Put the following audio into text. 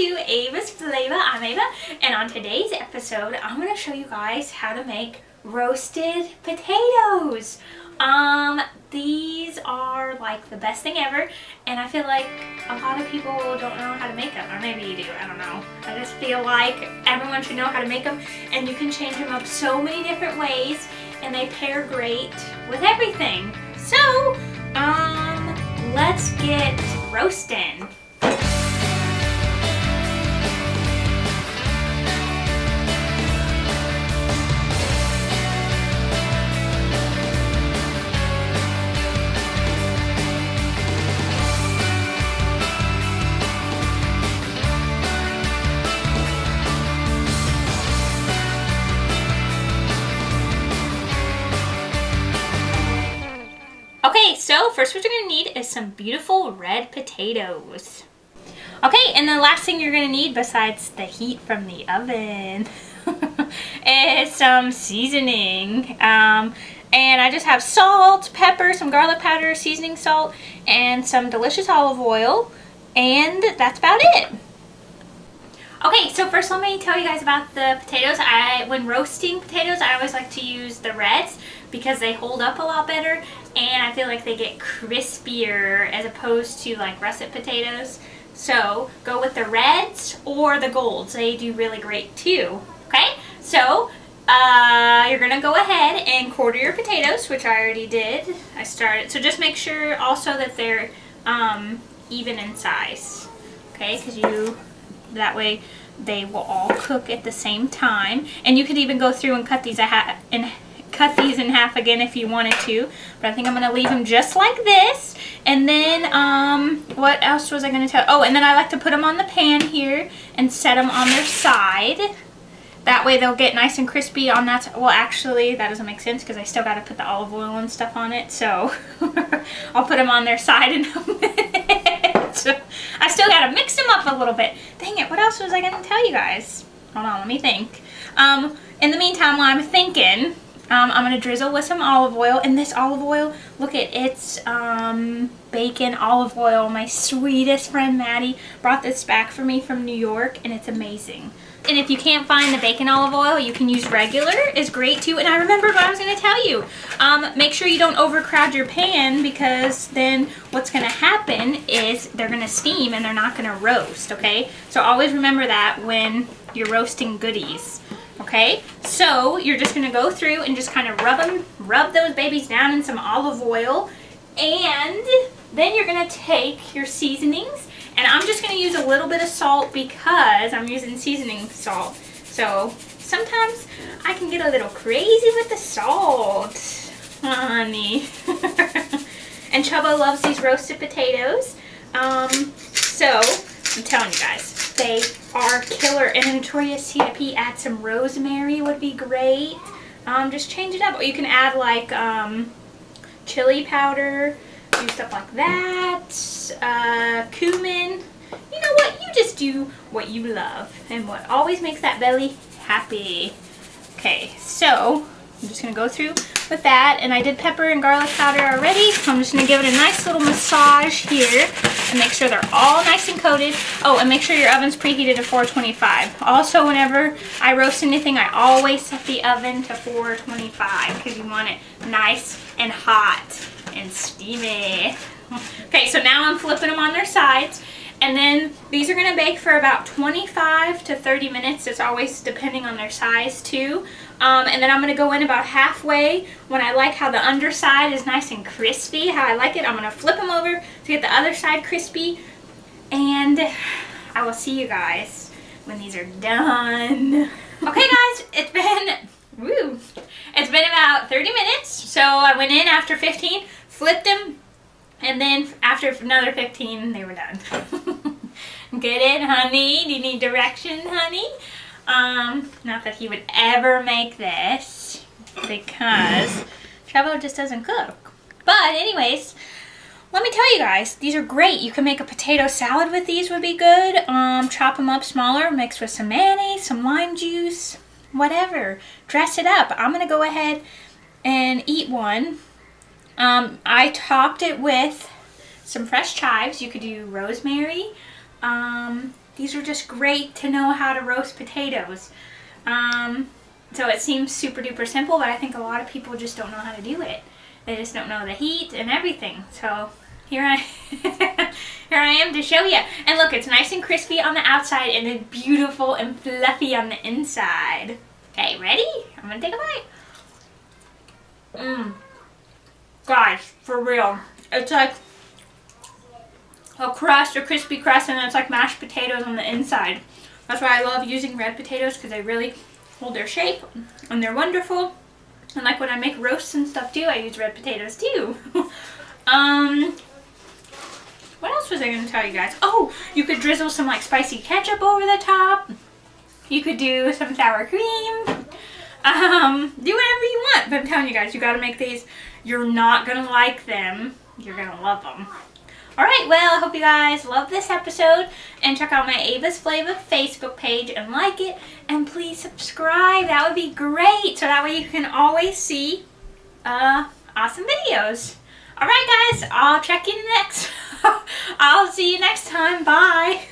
to Ava'S Flava. I'm Ava, and on today's episode, I'm going to show you guys how to make roasted potatoes. These are like the best thing ever, and I feel like a lot of people don't know how to make them, or maybe you do, I don't know. I just feel like everyone should know how to make them, and you can change them up so many different ways, and they pair great with everything. So, let's get roasting. Okay, so first what you're going to need is some beautiful red potatoes. Okay, and the last thing you're going to need besides the heat from the oven is some seasoning. And I just have salt, pepper, some garlic powder, seasoning salt, and some delicious olive oil. And that's about it. Okay, so first let me tell you guys about the potatoes. When roasting potatoes, I always like to use the reds because they hold up a lot better, and I feel like they get crispier as opposed to like russet potatoes. So go with the reds or the golds. They do really great too. Okay, so you're gonna go ahead and quarter your potatoes, which I already did. I started. So just make sure also that they're even in size. Okay, because that way they will all cook at the same time. And you could even go through and cut these in half again if you wanted to, but I think I'm going to leave them just like this. And then what else was I going to tell? Oh, and then I like to put them on the pan here and set them on their side. That way they'll get nice and crispy on that. Well, actually that doesn't make sense because I still got to put the olive oil and stuff on it, so I'll put them on their side in a minute. So I still got to mix them up a little bit. Dang it, what else was I going to tell you guys? Hold on, let me think. In the meantime, while I'm thinking, I'm going to drizzle with some olive oil, and this olive oil, look at it's bacon olive oil. My sweetest friend Maddie brought this back for me from New York, and it's amazing. And if you can't find the bacon olive oil, you can use regular. It's great too. And I remembered what I was going to tell you. Make sure you don't overcrowd your pan, because then what's going to happen is they're going to steam and they're not going to roast, okay? So always remember that when you're roasting goodies. Okay, so you're just going to go through and just kind of rub those babies down in some olive oil, and then you're going to take your seasonings, and I'm just going to use a little bit of salt because I'm using seasoning salt. So sometimes I can get a little crazy with the salt, honey. And Chubbo loves these roasted potatoes. So I'm telling you guys, they are killer. And in Notorious TIP, add some rosemary would be great. Just change it up. Or you can add like chili powder, do stuff like that, cumin. You know what? You just do what you love and what always makes that belly happy. Okay, so I'm just going to go through with that, and I did pepper and garlic powder already, so I'm just going to give it a nice little massage here and make sure they're all nice and coated. Oh, and make sure your oven's preheated to 425. Also, whenever I roast anything, I always set the oven to 425 because you want it nice and hot and steamy. Okay, so now I'm flipping them on their sides. And then these are going to bake for about 25 to 30 minutes. It's always depending on their size too. And then I'm going to go in about halfway when I like how the underside is nice and crispy, how I like it. I'm going to flip them over to get the other side crispy. And I will see you guys when these are done. Okay guys, it's been about 30 minutes. So I went in after 15, flipped them, and then after another 15, they were done. Get it, honey? Do you need directions, honey? Not that he would ever make this, because Trevor just doesn't cook. But anyways, let me tell you guys, these are great. You can make a potato salad with these, would be good. Chop them up smaller, mix with some mayonnaise, some lime juice, whatever. Dress it up. I'm going to go ahead and eat one. I topped it with some fresh chives. You could do rosemary. these are just great to know how to roast potatoes. So it seems super duper simple, but I think a lot of people just don't know how to do it. They just don't know the heat and everything. So here I here I am to show you. And look, it's nice and crispy on the outside and it's beautiful and fluffy on the inside. Okay, ready? I'm gonna take a bite. Guys, for real. It's like a crust, a crispy crust, and it's like mashed potatoes on the inside. That's why I love using red potatoes, because they really hold their shape and they're wonderful. And like when I make roasts and stuff too, I use red potatoes too. What else was I going to tell you guys? Oh, you could drizzle some like spicy ketchup over the top. You could do some sour cream. Do whatever you want. But I'm telling you guys, you got to make these. You're not going to like them. You're going to love them. Alright, well, I hope you guys love this episode, and check out my Ava'S Flava Facebook page and like it, and please subscribe. That would be great, so that way you can always see awesome videos. Alright guys, I'll check in next. I'll see you next time. Bye.